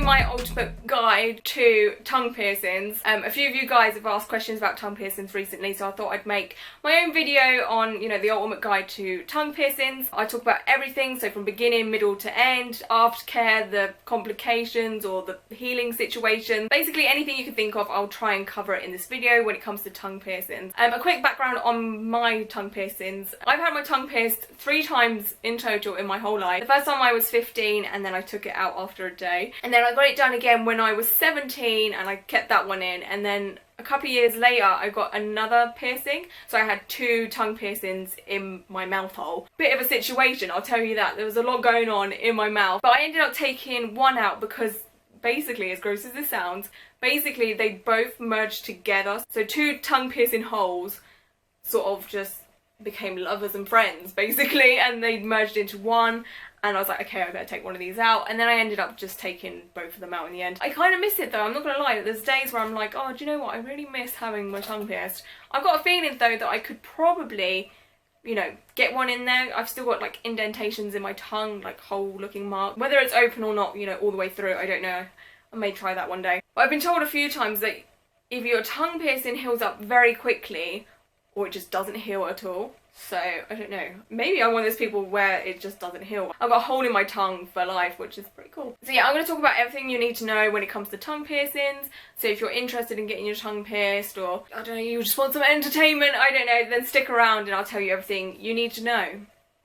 my ultimate guide to tongue piercings. A few of you guys have asked questions about tongue piercings recently, so I thought I'd make my own video on, you know, the ultimate guide to tongue piercings. I talk about everything, so from beginning, middle to end, aftercare, the complications or the healing situation. Basically anything you can think of, I'll try and cover it in this video when it comes to tongue piercings. A quick background on my tongue piercings. I've had my tongue pierced 3 times in total in my whole life. The first time I was 15 and then I took it out after a day. And then I got it done again when I was 17 and I kept that one in. And then a couple of years later I got another piercing. So I had 2 tongue piercings in my mouth hole. Bit of a situation, I'll tell you that. There was a lot going on in my mouth. But I ended up taking one out because basically, as gross as this sounds, basically they both merged together. So 2 tongue piercing holes sort of just became lovers and friends basically, and they merged into one. And I was like, okay, I better take one of these out. And then I ended up just taking both of them out in the end. I kind of miss it though, I'm not gonna lie. There's days where I'm like, oh, do you know what? I really miss having my tongue pierced. I've got a feeling though that I could probably, you know, get one in there. I've still got like indentations in my tongue, like hole looking mark. Whether it's open or not, you know, all the way through, I don't know. I may try that one day. But I've been told a few times that if your tongue piercing heals up very quickly, or it just doesn't heal at all. So, I don't know. Maybe I'm one of those people where it just doesn't heal. I've got a hole in my tongue for life, which is pretty cool. So yeah, I'm going to talk about everything you need to know when it comes to tongue piercings. So if you're interested in getting your tongue pierced, or, I don't know, you just want some entertainment, I don't know, then stick around and I'll tell you everything you need to know.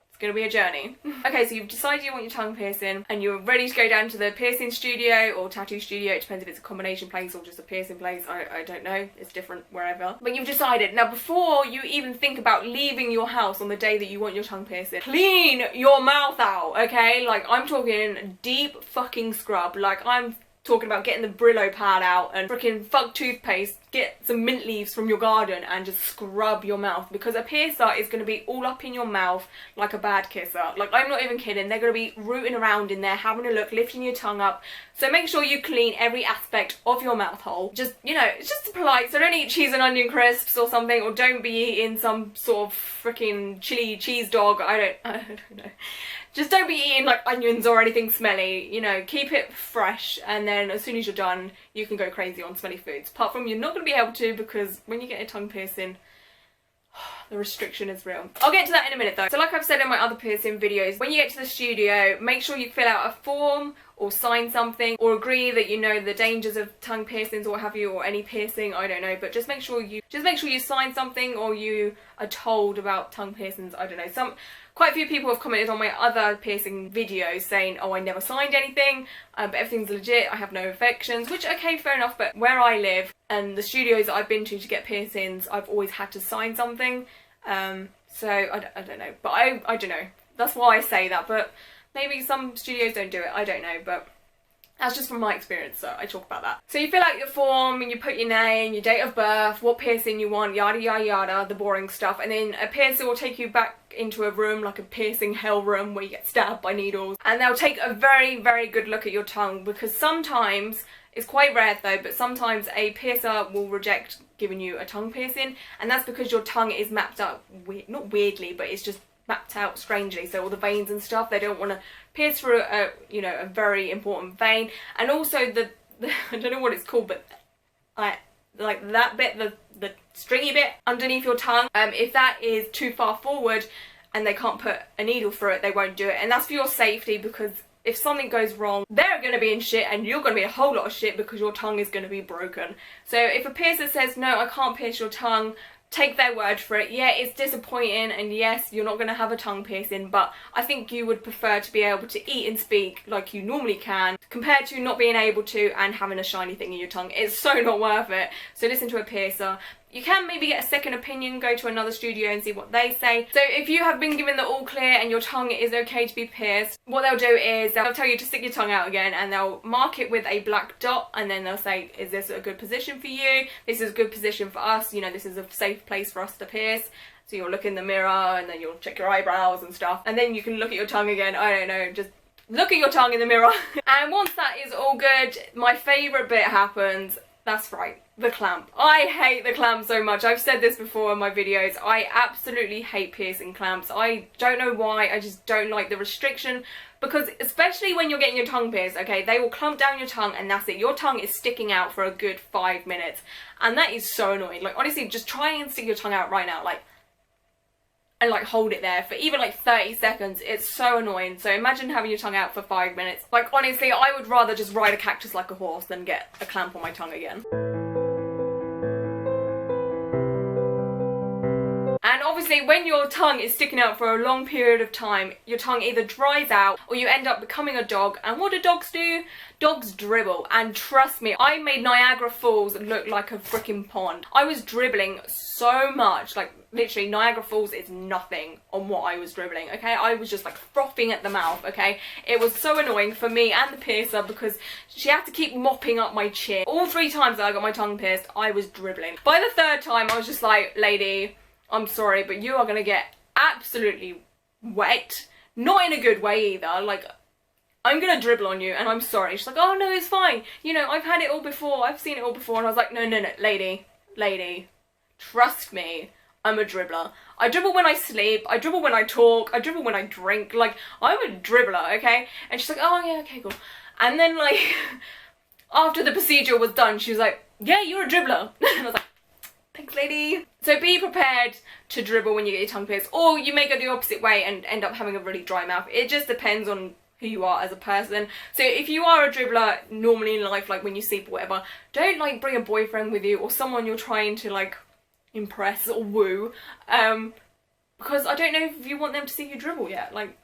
It's gonna be a journey. Okay, so you've decided you want your tongue piercing and you're ready to go down to the piercing studio or tattoo studio. It depends if it's a combination place or just a piercing place. I don't know. It's different wherever. But you've decided. Now, before you even think about leaving your house on the day that you want your tongue piercing, clean your mouth out, okay? Like, I'm talking deep fucking scrub. Like, I'm talking about getting the Brillo pad out and freaking fuck toothpaste, get some mint leaves from your garden and just scrub your mouth, because a piercer is going to be all up in your mouth like a bad kisser. Like, I'm not even kidding. They're going to be rooting around in there, having a look, lifting your tongue up. So make sure you clean every aspect of your mouth hole. Just, you know, it's just polite. So don't eat cheese and onion crisps or something, or don't be eating some sort of freaking chili cheese dog. I don't know. Just don't be eating like onions or anything smelly, you know, keep it fresh, and then as soon as you're done, you can go crazy on smelly foods. Apart from, you're not going to be able to, because when you get a tongue piercing, the restriction is real. I'll get to that in a minute though. So like I've said in my other piercing videos, when you get to the studio, make sure you fill out a form or sign something, or agree that you know the dangers of tongue piercings or what have you, or any piercing, I don't know, but just make sure you sign something, or you are told about tongue piercings. I don't know. Quite a few people have commented on my other piercing videos saying, oh, I never signed anything, but everything's legit, I have no infections, which, okay, fair enough, but where I live and the studios that I've been to get piercings, I've always had to sign something, so I don't know, but I don't know, that's why I say that, but maybe some studios don't do it, I don't know, but that's just from my experience, so I talk about that. So you fill out your form and you put your name, your date of birth, what piercing you want, yada yada yada, the boring stuff, and then a piercer will take you back into a room, like a piercing hell room where you get stabbed by needles, and they'll take a very, very good look at your tongue, because sometimes, it's quite rare though, but sometimes a piercer will reject giving you a tongue piercing, and that's because your tongue is mapped out, not weirdly, but it's just mapped out strangely, so all the veins and stuff, they don't want to pierce through a, you know, a very important vein. And also the I don't know what it's called, but like that bit, the stringy bit underneath your tongue, if that is too far forward and they can't put a needle through it, they won't do it, and that's for your safety, because if something goes wrong, they're going to be in shit and you're going to be in a whole lot of shit, because your tongue is going to be broken. So if a piercer says, no, I can't pierce your tongue, take their word for it. Yeah, it's disappointing, and yes, you're not going to have a tongue piercing, but I think you would prefer to be able to eat and speak like you normally can, compared to not being able to and having a shiny thing in your tongue. It's so not worth it. So listen to a piercer. You can maybe get a second opinion, go to another studio and see what they say. So if you have been given the all clear and your tongue is okay to be pierced, what they'll do is they'll tell you to stick your tongue out again, and they'll mark it with a black dot, and then they'll say, is this a good position for you? This is a good position for us, you know, this is a safe place for us to pierce. So you'll look in the mirror and then you'll check your eyebrows and stuff, and then you can look at your tongue again. I don't know, just look at your tongue in the mirror. And once that is all good, my favourite bit happens. That's right, the clamp. I hate the clamp so much. I've said this before in my videos. I absolutely hate piercing clamps. I don't know why. I just don't like the restriction, because especially when you're getting your tongue pierced, okay, they will clamp down your tongue and that's it. Your tongue is sticking out for a good 5 minutes, and that is so annoying. Like, honestly, just try and stick your tongue out right now, like, and like hold it there for even like 30 seconds. It's so annoying. So imagine having your tongue out for 5 minutes. Like, honestly, I would rather just ride a cactus like a horse than get a clamp on my tongue again. And obviously when your tongue is sticking out for a long period of time, your tongue either dries out or you end up becoming a dog. And what do dogs do? Dogs dribble. And trust me, I made Niagara Falls look like a freaking pond. I was dribbling so much, like literally Niagara Falls is nothing on what I was dribbling, okay? I was just like frothing at the mouth, okay? It was so annoying for me and the piercer because she had to keep mopping up my chin. All 3 times that I got my tongue pierced, I was dribbling. By the 3rd time, I was just like, lady, I'm sorry, but you are gonna get absolutely wet. Not in a good way either. Like, I'm gonna dribble on you and I'm sorry. She's like, oh no, it's fine. You know, I've had it all before. I've seen it all before. And I was like, no, lady, trust me. I'm a dribbler. I dribble when I sleep. I dribble when I talk. I dribble when I drink. Like, I'm a dribbler, okay? And she's like, oh yeah, okay, cool. And then, like, after the procedure was done, she was like, yeah, you're a dribbler. And I was like, thanks, lady. So be prepared to dribble when you get your tongue pierced, or you may go the opposite way and end up having a really dry mouth. It just depends on who you are as a person. So if you are a dribbler normally in life, like when you sleep or whatever, don't like bring a boyfriend with you or someone you're trying to like impress or woo, because I don't know if you want them to see you dribble yet. Like,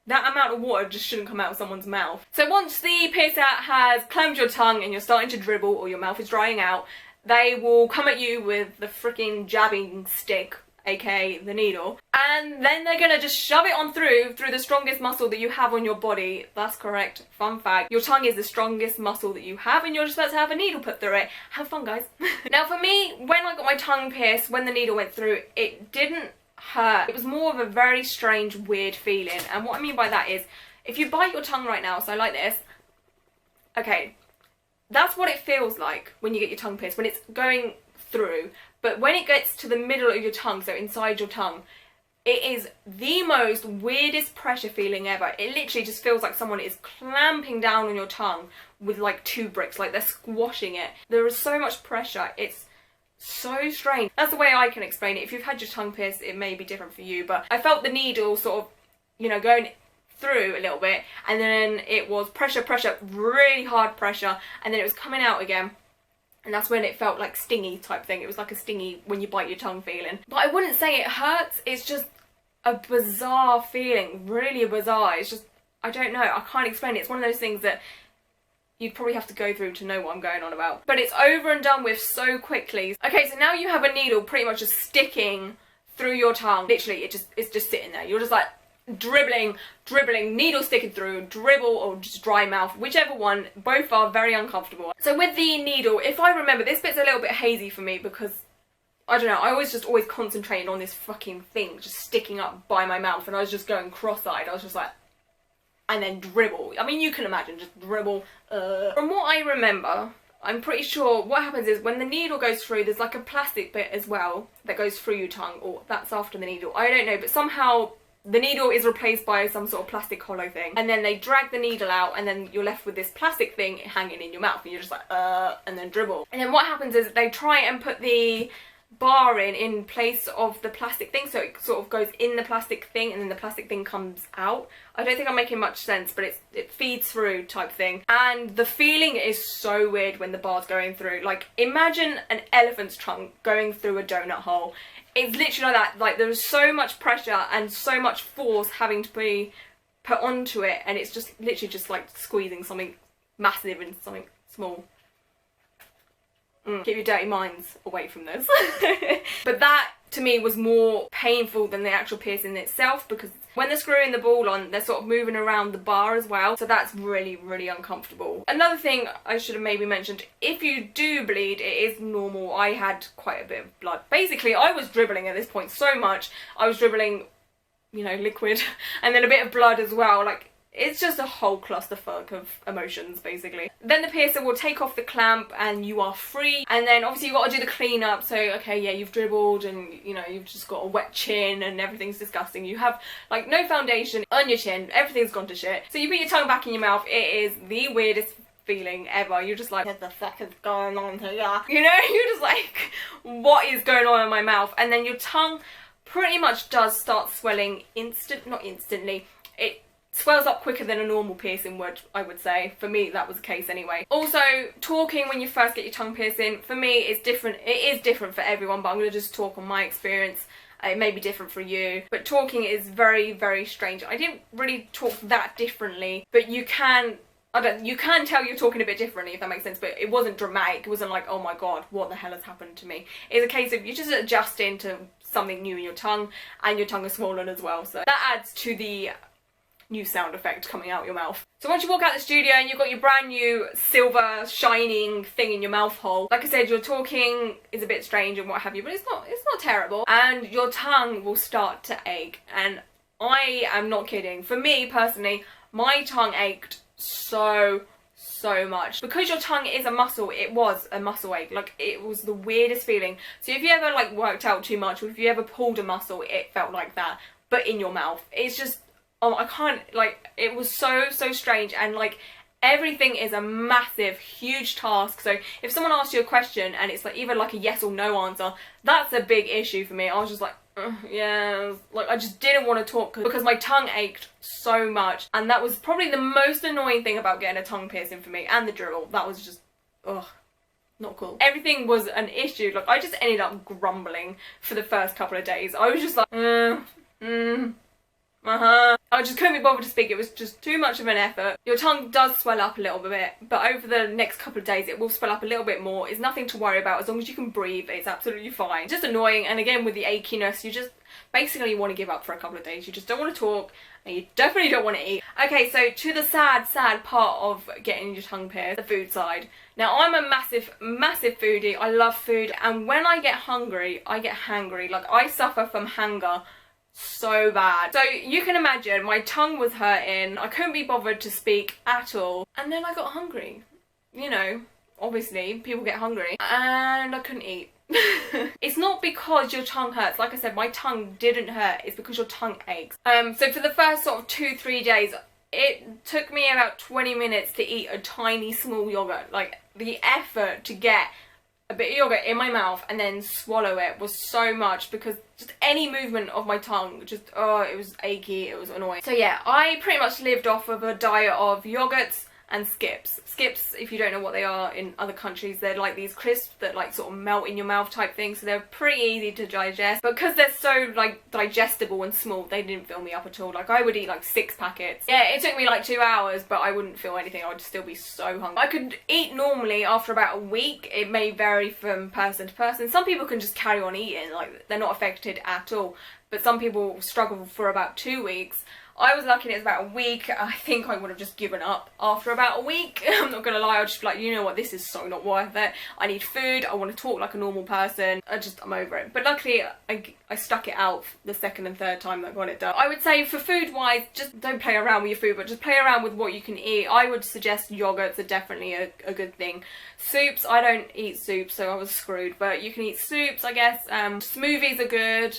that amount of water just shouldn't come out of someone's mouth. So once the piercer has clamped your tongue and you're starting to dribble or your mouth is drying out, they will come at you with the freaking jabbing stick, aka the needle, and then they're gonna just shove it on through the strongest muscle that you have on your body. That's correct. Fun fact. Your tongue is the strongest muscle that you have, and you're just about to have a needle put through it. Have fun, guys. Now for me, when I got my tongue pierced, when the needle went through, it didn't hurt. It was more of a very strange, weird feeling. And what I mean by that is, if you bite your tongue right now, so like this, okay, that's what it feels like when you get your tongue pierced, when it's going through. But when it gets to the middle of your tongue, so inside your tongue, it is the most weirdest pressure feeling ever. It literally just feels like someone is clamping down on your tongue with like 2 bricks, like they're squashing it. There is so much pressure. It's so strange. That's the way I can explain it. If you've had your tongue pierced, it may be different for you, but I felt the needle sort of, you know, going through a little bit, and then it was pressure, really hard pressure, and then it was coming out again, and that's when it felt like stingy type thing. It was like a stingy when you bite your tongue feeling. But I wouldn't say it hurts, it's just a bizarre feeling, really bizarre. It's just, I don't know, I can't explain it. It's one of those things that you'd probably have to go through to know what I'm going on about. But it's over and done with so quickly. Okay, so now you have a needle pretty much just sticking through your tongue. Literally, it's just sitting there. You're just like dribbling, needle sticking through, dribble or just dry mouth, whichever one. Both are very uncomfortable. So with the needle, if I remember, this bit's a little bit hazy for me because, I don't know, I was just always concentrating on this fucking thing just sticking up by my mouth, and I was just going cross-eyed. I was just like, and then dribble. I mean, you can imagine, just dribble. From what I remember, I'm pretty sure what happens is when the needle goes through, there's like a plastic bit as well that goes through your tongue, or that's after the needle. I don't know, but somehow the needle is replaced by some sort of plastic hollow thing, and then they drag the needle out, and then you're left with this plastic thing hanging in your mouth, and you're just like, and then dribble. And then what happens is they try and put the bar in place of the plastic thing, so it sort of goes in the plastic thing and then the plastic thing comes out. I don't think I'm making much sense, but it feeds through type thing, and the feeling is so weird when the bar's going through. Like, imagine an elephant's trunk going through a donut hole. It's literally like that. Like, there's so much pressure and so much force having to be put onto it, and it's just literally just like squeezing something massive and something small. Keep your dirty minds away from this. But that, to me, was more painful than the actual piercing itself, because when they're screwing the ball on, they're sort of moving around the bar as well, so that's really, really uncomfortable. Another thing I should have maybe mentioned, if you do bleed, it is normal. I had quite a bit of blood. Basically, I was dribbling at this point so much. I was dribbling, you know, liquid, and then a bit of blood as well. Like, it's just a whole clusterfuck of emotions, basically. Then the piercer will take off the clamp and you are free. And then obviously you've got to do the cleanup. So, okay, yeah, you've dribbled and, you know, you've just got a wet chin and everything's disgusting. You have, like, no foundation on your chin. Everything's gone to shit. So you put your tongue back in your mouth. It is the weirdest feeling ever. You're just like, what the fuck is going on here? You know, you're just like, what is going on in my mouth? And then your tongue pretty much does start swelling not instantly. It swells up quicker than a normal piercing would, I would say. For me, that was the case anyway. Also, talking when you first get your tongue piercing, for me, it's different. It is different for everyone, but I'm going to just talk on my experience. It may be different for you, but talking is very, very strange. I didn't really talk that differently, but you can tell you're talking a bit differently, if that makes sense, but it wasn't dramatic. It wasn't like, oh my god, what the hell has happened to me? It's a case of you're just adjusting to something new in your tongue, and your tongue is swollen as well, so that adds to the new sound effect coming out your mouth. So once you walk out the studio and you've got your brand new silver shining thing in your mouth hole, like I said, your talking is a bit strange and what have you, but it's not terrible, and your tongue will start to ache. And I am not kidding. For me personally, my tongue ached so much. Because your tongue is a muscle, it was a muscle ache. Like, it was the weirdest feeling. So if you ever like worked out too much, or if you ever pulled a muscle, it felt like that, but in your mouth. It's just, oh, I can't, like, it was so strange. And like, everything is a massive, huge task. So if someone asks you a question and it's like either like a yes or no answer, that's a big issue for me. I was just like, yeah, like, I just didn't want to talk because my tongue ached so much. And that was probably the most annoying thing about getting a tongue piercing for me, and the dribble. That was just, ugh, not cool. Everything was an issue. Like, I just ended up grumbling for the first couple of days. I was just like, I just couldn't be bothered to speak. It was just too much of an effort. Your tongue does swell up a little bit, but over the next couple of days it will swell up a little bit more. It's nothing to worry about. As long as you can breathe, it's absolutely fine. Just annoying, and again with the achiness, you just basically want to give up for a couple of days. You just don't want to talk, and you definitely don't want to eat. Okay, so to the sad part of getting your tongue pierced, the food side. Now, I'm a massive foodie. I love food, and when I get hungry, I get hangry. Like, I suffer from hunger so bad. So you can imagine my tongue was hurting, I couldn't be bothered to speak at all, and then I got hungry. You know, obviously people get hungry, and I couldn't eat. It's not because your tongue hurts. Like I said, my tongue didn't hurt, it's because your tongue aches. So for the first sort of 2-3 days, it took me about 20 minutes to eat a tiny small yogurt. Like, the effort to get a bit of yogurt in my mouth and then swallow it was so much, because just any movement of my tongue, just, oh, it was achy, it was annoying. So yeah, I pretty much lived off of a diet of yogurts and skips. Skips, if you don't know what they are in other countries, they're like these crisps that like sort of melt in your mouth type thing, so they're pretty easy to digest. But because they're so like digestible and small, they didn't fill me up at all. Like, I would eat like 6 packets. Yeah, it took me like 2 hours, but I wouldn't feel anything. I would still be so hungry. I could eat normally after about a week. It may vary from person to person. Some people can just carry on eating, like they're not affected at all, but some people struggle for about 2 weeks. I was lucky and it was about a week. I think I would have just given up after about a week. I'm not gonna lie, I was just like, you know what, this is so not worth it. I need food, I want to talk like a normal person. I'm over it. But luckily, I stuck it out the second and third time that I got it done. I would say for food wise, just don't play around with your food, but just play around with what you can eat. I would suggest yogurts are definitely a good thing. Soups, I don't eat soup, so I was screwed, but you can eat soups, I guess. Smoothies are good.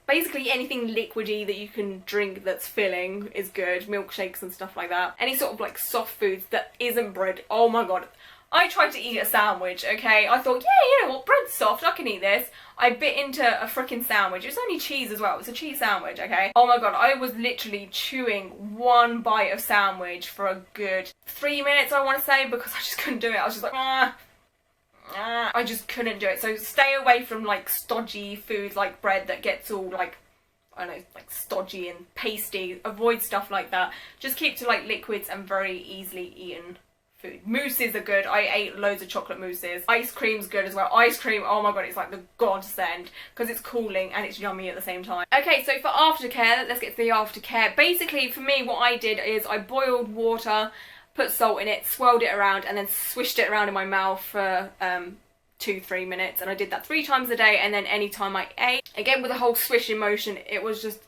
Basically anything liquidy that you can drink that's filling is good. Milkshakes and stuff like that. Any sort of like soft foods that isn't bread. Oh my god. I tried to eat a sandwich, okay? I thought, yeah, you know what, bread's soft, I can eat this. I bit into a freaking sandwich. It was only cheese as well. It was a cheese sandwich, okay? Oh my god, I was literally chewing one bite of sandwich for a good 3 minutes, I want to say, because I just couldn't do it. I was just like, I just couldn't do it. So stay away from like stodgy foods like bread that gets all like, I don't know, like stodgy and pasty. Avoid stuff like that. Just keep to like liquids and very easily eaten food. Mousses are good. I ate loads of chocolate mousses. Ice cream's good as well. Ice cream, oh my god, it's like the godsend because it's cooling and it's yummy at the same time. Okay, so for aftercare, let's get to the aftercare. Basically, for me, what I did is I boiled water, put salt in it, swirled it around, and then swished it around in my mouth for 2-3 minutes, and I did that 3 times a day, and then any time I ate, again with the whole swishing motion, it was just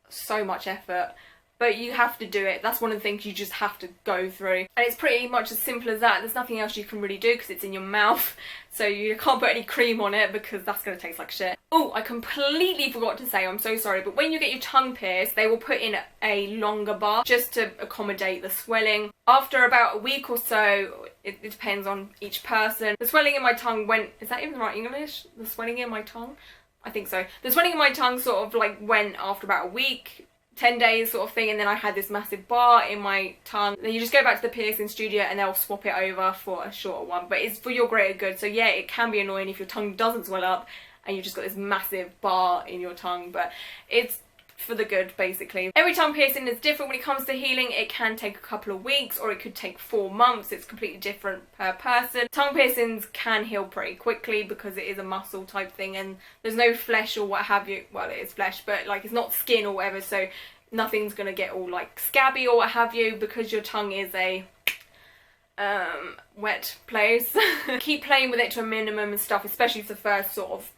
so much effort. but you have to do it. That's one of the things you just have to go through. And it's pretty much as simple as that. There's nothing else you can really do because it's in your mouth. So you can't put any cream on it because that's going to taste like shit. Oh, I completely forgot to say, I'm so sorry, but when you get your tongue pierced, they will put in a longer bar just to accommodate the swelling. After about a week or so, it depends on each person. The swelling in my tongue went, is that even right English? The swelling in my tongue? I think so. The swelling in my tongue sort of like went after about a week, 10 days sort of thing, and then I had this massive bar in my tongue. Then you just go back to the piercing studio and they'll swap it over for a shorter one, but it's for your greater good. So yeah, it can be annoying if your tongue doesn't swell up and you've just got this massive bar in your tongue, but it's for the good basically. Every tongue piercing is different when it comes to healing. It can take a couple of weeks or it could take 4 months. It's completely different per person. Tongue piercings can heal pretty quickly because it is a muscle type thing and there's no flesh or what have you. Well, it is flesh, but like it's not skin or whatever, so nothing's gonna get all like scabby or what have you because your tongue is a wet place. Keep playing with it to a minimum and stuff, especially for the first sort of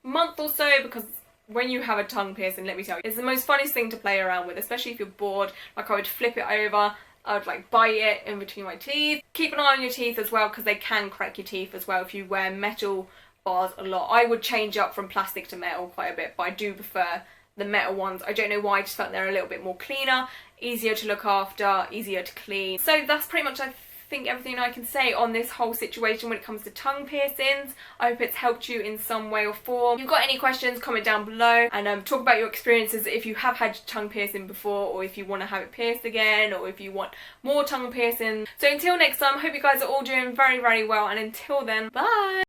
month or so, because when you have a tongue piercing, let me tell you, it's the most funniest thing to play around with, especially if you're bored. Like I would flip it over, I would like bite it in between my teeth. Keep an eye on your teeth as well because they can crack your teeth as well if you wear metal bars a lot. I would change up from plastic to metal quite a bit, but I do prefer the metal ones. I don't know why, I just felt they're a little bit more cleaner, easier to look after, easier to clean. So that's pretty much I think everything I can say on this whole situation when it comes to tongue piercings. I hope it's helped you in some way or form. If you've got any questions, comment down below and talk about your experiences if you have had tongue piercing before, or if you want to have it pierced again, or if you want more tongue piercing. So until next time, I hope you guys are all doing very, very well, and until then, bye!